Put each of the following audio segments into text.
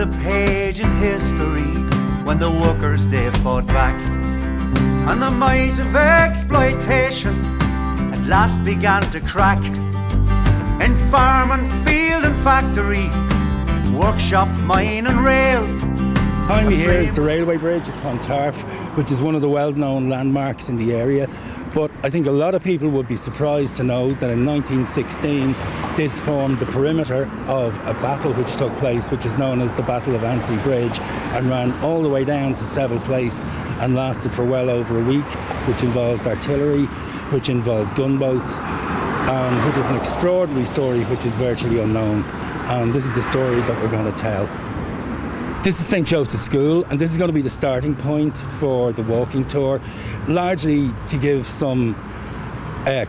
a page in history when the workers they fought back, and the might of exploitation at last began to crack. In farm and field and factory, workshop, mine and rail. Behind me here is the railway bridge at Clontarf, which is one of the well-known landmarks in the area. But I think a lot of people would be surprised to know that in 1916 this formed the perimeter of a battle which took place, which is known as the Battle of Annesley Bridge, and ran all the way down to Seville Place and lasted for well over a week, which involved artillery, which involved gunboats, which is an extraordinary story which is virtually unknown. And this is the story that we're going to tell. This is St. Joseph's School, and this is going to be the starting point for the walking tour, largely to give some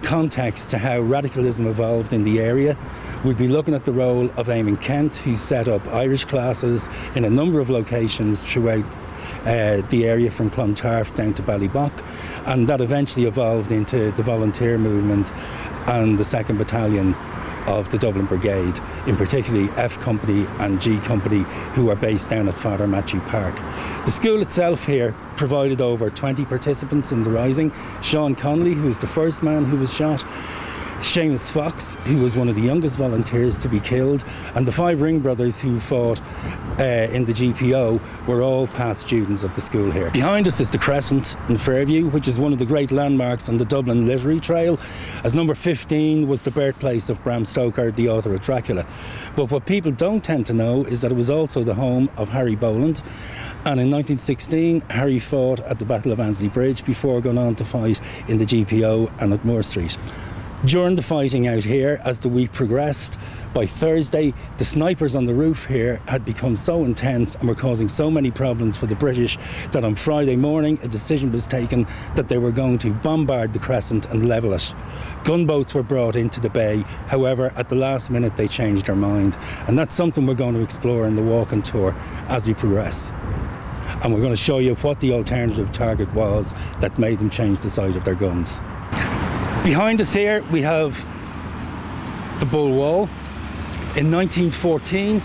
context to how radicalism evolved in the area. We'll be looking at the role of Eamon Kent, who set up Irish classes in a number of locations throughout the area from Clontarf down to Ballybock, and that eventually evolved into the volunteer movement and the 2nd Battalion of the Dublin Brigade, in particularly F Company and G Company, who are based down at Father Matthew Park. The school itself here provided over 20 participants in the rising. Sean Connolly, who was the first man who was shot, Seamus Fox, who was one of the youngest volunteers to be killed, and the 5 Ring brothers who fought in the GPO were all past students of the school here. Behind us is the Crescent in Fairview, which is one of the great landmarks on the Dublin Literary Trail, as number 15 was the birthplace of Bram Stoker, the author of Dracula. But what people don't tend to know is that it was also the home of Harry Boland, and in 1916 Harry fought at the Battle of Annesley Bridge before going on to fight in the GPO and at Moore Street. During the fighting out here, as the week progressed, by Thursday, the snipers on the roof here had become so intense and were causing so many problems for the British that on Friday morning a decision was taken that they were going to bombard the Crescent and level it. Gunboats were brought into the bay, however, at the last minute they changed their mind, and that's something we're going to explore in the walking tour as we progress. And we're going to show you what the alternative target was that made them change the side of their guns. Behind us here we have the Bull Wall. In 1914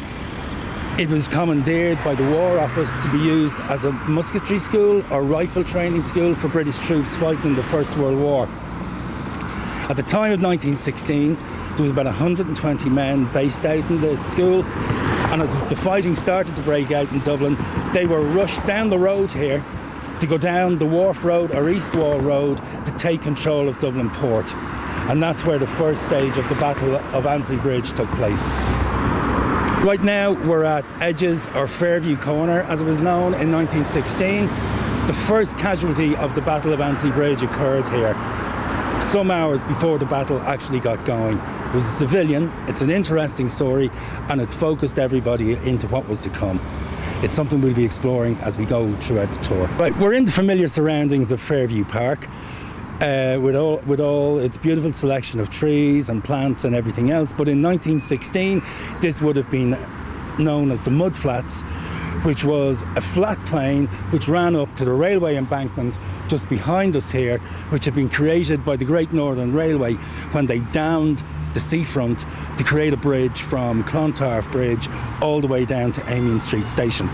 it was commandeered by the War Office to be used as a musketry school or rifle training school for British troops fighting in the First World War. At the time of 1916 there was about 120 men based out in the school, and as the fighting started to break out in Dublin, they were rushed down the road here to go down the Wharf Road or East Wall Road to take control of Dublin Port. And that's where the first stage of the Battle of Annesley Bridge took place. Right now we're at Edges, or Fairview Corner as it was known, in 1916. The first casualty of the Battle of Annesley Bridge occurred here some hours before the battle actually got going. It was a civilian. It's an interesting story, and it focused everybody into what was to come. It's something we'll be exploring as we go throughout the tour. Right, we're in the familiar surroundings of Fairview Park, with all its beautiful selection of trees and plants and everything else. But in 1916, this would have been known as the Mud Flats, which was a flat plain which ran up to the railway embankment just behind us here, which had been created by the Great Northern Railway when they dammed the seafront to create a bridge from Clontarf Bridge all the way down to Amiens Street Station.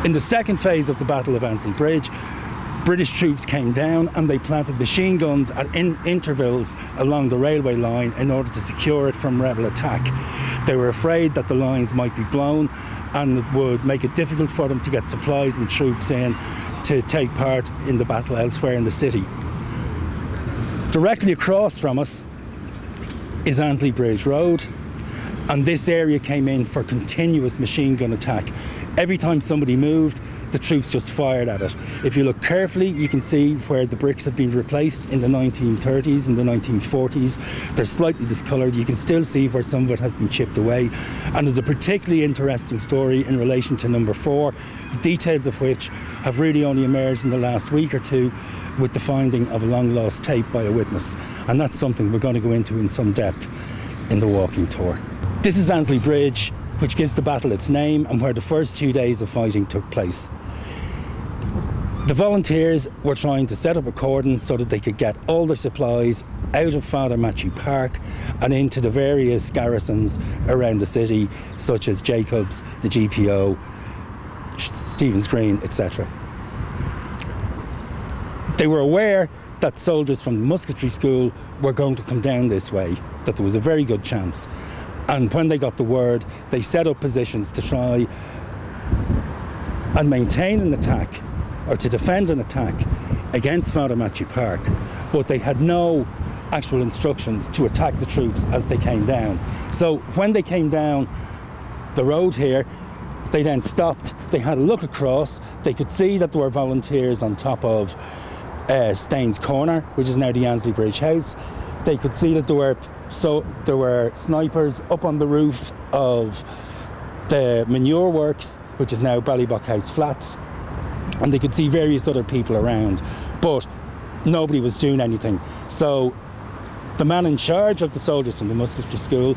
In the second phase of the Battle of Annesley Bridge, British troops came down and they planted machine guns at intervals along the railway line in order to secure it from rebel attack. They were afraid that the lines might be blown and it would make it difficult for them to get supplies and troops in to take part in the battle elsewhere in the city. Directly across from us is Annesley Bridge Road, and this area came in for continuous machine gun attack. Every time somebody moved, the troops just fired at it. If you look carefully, you can see where the bricks have been replaced in the 1930s and the 1940s. They're slightly discoloured. You can still see where some of it has been chipped away. And there's a particularly interesting story in relation to number 4, the details of which have really only emerged in the last week or two with the finding of a long lost tape by a witness. And that's something we're going to go into in some depth in the walking tour. This is Annesley Bridge, which gives the battle its name and where the first 2 days of fighting took place. The volunteers were trying to set up a cordon so that they could get all their supplies out of Father Matthew Park and into the various garrisons around the city, such as Jacobs, the GPO, Stephen's Green, etc. They were aware that soldiers from the musketry school were going to come down this way, that there was a very good chance. And when they got the word, they set up positions to try and maintain an attack, or to defend an attack against Father Matthew Park, but they had no actual instructions to attack the troops as they came down. So when they came down the road here, they then stopped, they had a look across, they could see that there were volunteers on top of Staines Corner, which is now the Annesley Bridge house. They could see that there were snipers up on the roof of the manure works, which is now Ballybock House Flats, and they could see various other people around, but nobody was doing anything. So the man in charge of the soldiers from the musketry school,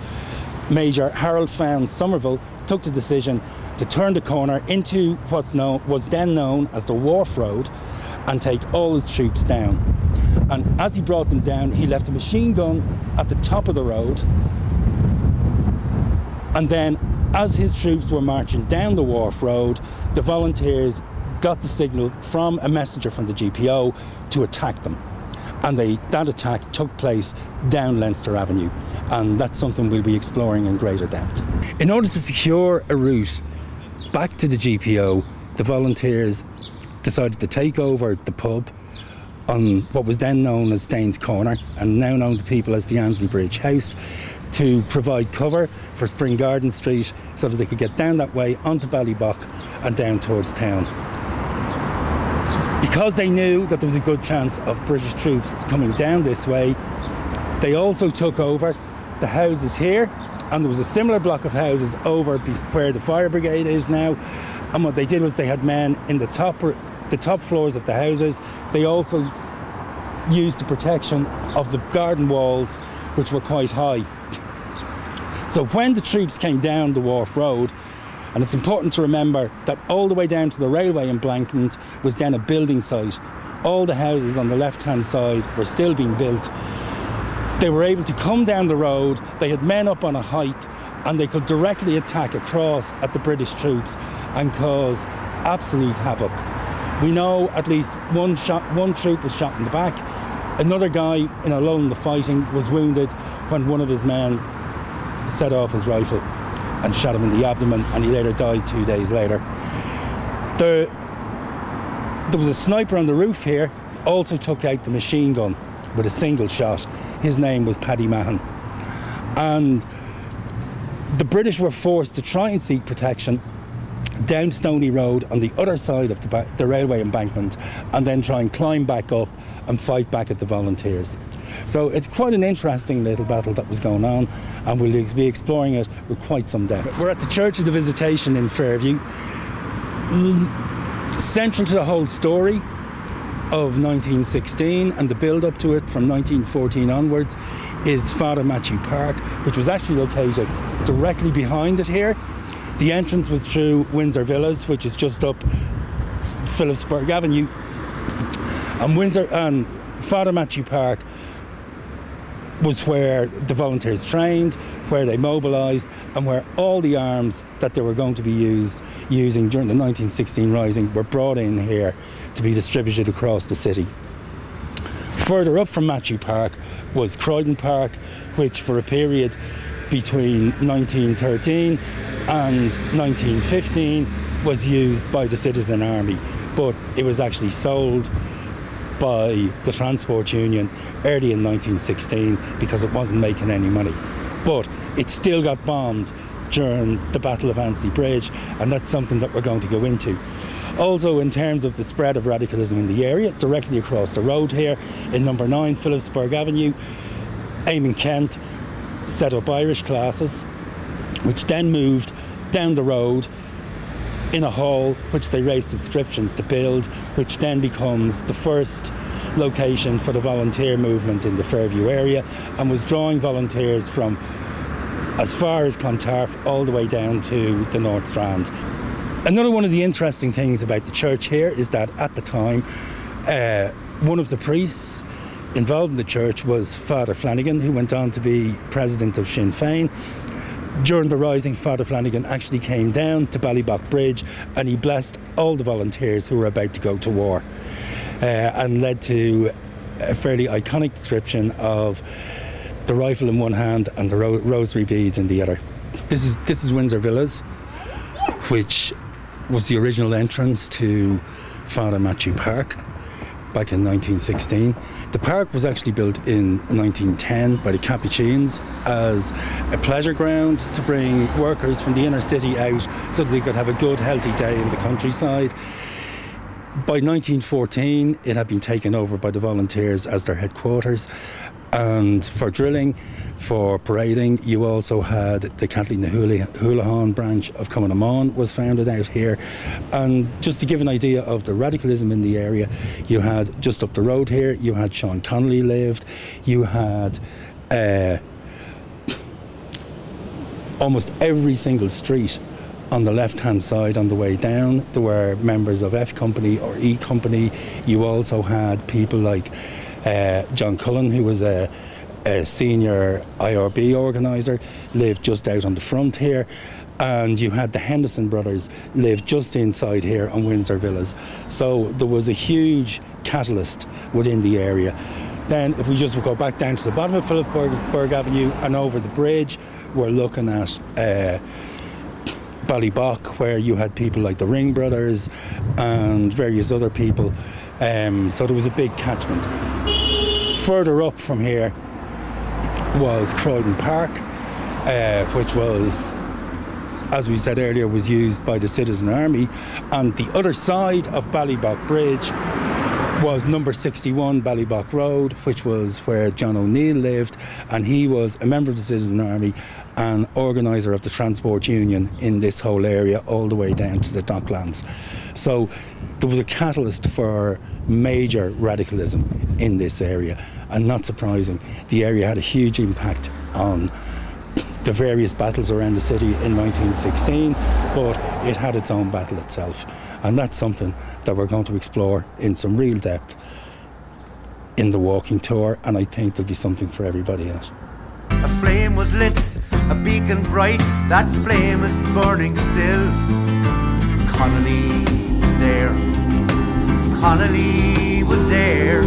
Major Harold Found Somerville, took the decision to turn the corner into was then known as the Wharf Road and take all his troops down. And as he brought them down, he left a machine gun at the top of the road, and then as his troops were marching down the Wharf Road, the volunteers got the signal from a messenger from the GPO to attack them. And that attack took place down Leinster Avenue. And that's something we'll be exploring in greater depth. In order to secure a route back to the GPO, the volunteers decided to take over the pub on what was then known as Staines Corner, and now known to people as the Annesley Bridge House, to provide cover for Spring Garden Street so that they could get down that way onto Ballybock and down towards town. Because they knew that there was a good chance of British troops coming down this way, they also took over the houses here, and there was a similar block of houses over where the fire brigade is now. And what they did was they had men in the top floors of the houses. They also used the protection of the garden walls, which were quite high. So when the troops came down the Wharf Road, and it's important to remember that all the way down to the railway embankment was then a building site. All the houses on the left-hand side were still being built. They were able to come down the road, they had men up on a height, and they could directly attack across at the British troops and cause absolute havoc. We know at least one troop was shot in the back. Another guy, in a lull in the fighting, was wounded when one of his men set off his rifle and shot him in the abdomen, and he later died 2 days later. There was a sniper on the roof here, also took out the machine gun with a single shot. His name was Paddy Mahon. And the British were forced to try and seek protection down Stony Road on the other side of the railway embankment, and then try and climb back up and fight back at the volunteers. So it's quite an interesting little battle that was going on, and we'll be exploring it with quite some depth. We're at the Church of the Visitation in Fairview. Central to the whole story of 1916 and the build-up to it from 1914 onwards is Father Matthew Park, which was actually located directly behind it here. The entrance was through Windsor Villas, which is just up Phillipsburg Avenue. And Father Matthew Park was where the volunteers trained, where they mobilised, and where all the arms that they were going to be using during the 1916 Rising were brought in here to be distributed across the city. Further up from Matthew Park was Croydon Park, which for a period between 1913 and 1915 was used by the Citizen Army, but it was actually sold by the Transport Union early in 1916 because it wasn't making any money. But it still got bombed during the Battle of Annesley Bridge, and that's something that we're going to go into. Also, in terms of the spread of radicalism in the area, directly across the road here in number 9 Phillipsburg Avenue, Eamon Kent set up Irish classes, which then moved down the road in a hall which they raised subscriptions to build, which then becomes the first location for the volunteer movement in the Fairview area, and was drawing volunteers from as far as Clontarf all the way down to the North Strand. Another one of the interesting things about the church here is that at the time, one of the priests involved in the church was Father Flanagan, who went on to be president of Sinn Féin. During the Rising, Father Flanagan actually came down to Ballybock Bridge and he blessed all the volunteers who were about to go to war, and led to a fairly iconic description of the rifle in one hand and the rosary beads in the other. This is Windsor Villas, which was the original entrance to Father Matthew Park back in 1916. The park was actually built in 1910 by the Capuchins as a pleasure ground to bring workers from the inner city out so that they could have a good, healthy day in the countryside. By 1914, it had been taken over by the volunteers as their headquarters. And for drilling, for parading, you also had the Kathleen Houlihan branch of Cumann was founded out here. And just to give an idea of the radicalism in the area, you had just up the road here, you had Sean Connolly lived, you had almost every single street on the left-hand side on the way down, there were members of F Company or E Company. You also had people like John Cullen, who was a senior IRB organiser, lived just out on the front here. And you had the Henderson brothers live just inside here on Windsor Villas. So there was a huge catalyst within the area. Then if we just go back down to the bottom of Philipsburg Avenue and over the bridge, we're looking at Ballybock, where you had people like the Ring brothers and various other people. So there was a big catchment. Further up from here was Croydon Park, which was, as we said earlier, was used by the Citizen Army. And the other side of Ballybock Bridge was number 61 Ballybock Road, which was where John O'Neill lived, and he was a member of the Citizen Army and organiser of the Transport Union in this whole area all the way down to the Docklands. So there was a catalyst for major radicalism in this area, and not surprising, the area had a huge impact on the various battles around the city in 1916, but it had its own battle itself. And that's something that we're going to explore in some real depth in the walking tour, and I think there'll be something for everybody in it. A flame was lit, a beacon bright, that flame is burning still. Connolly was there, Connolly was there.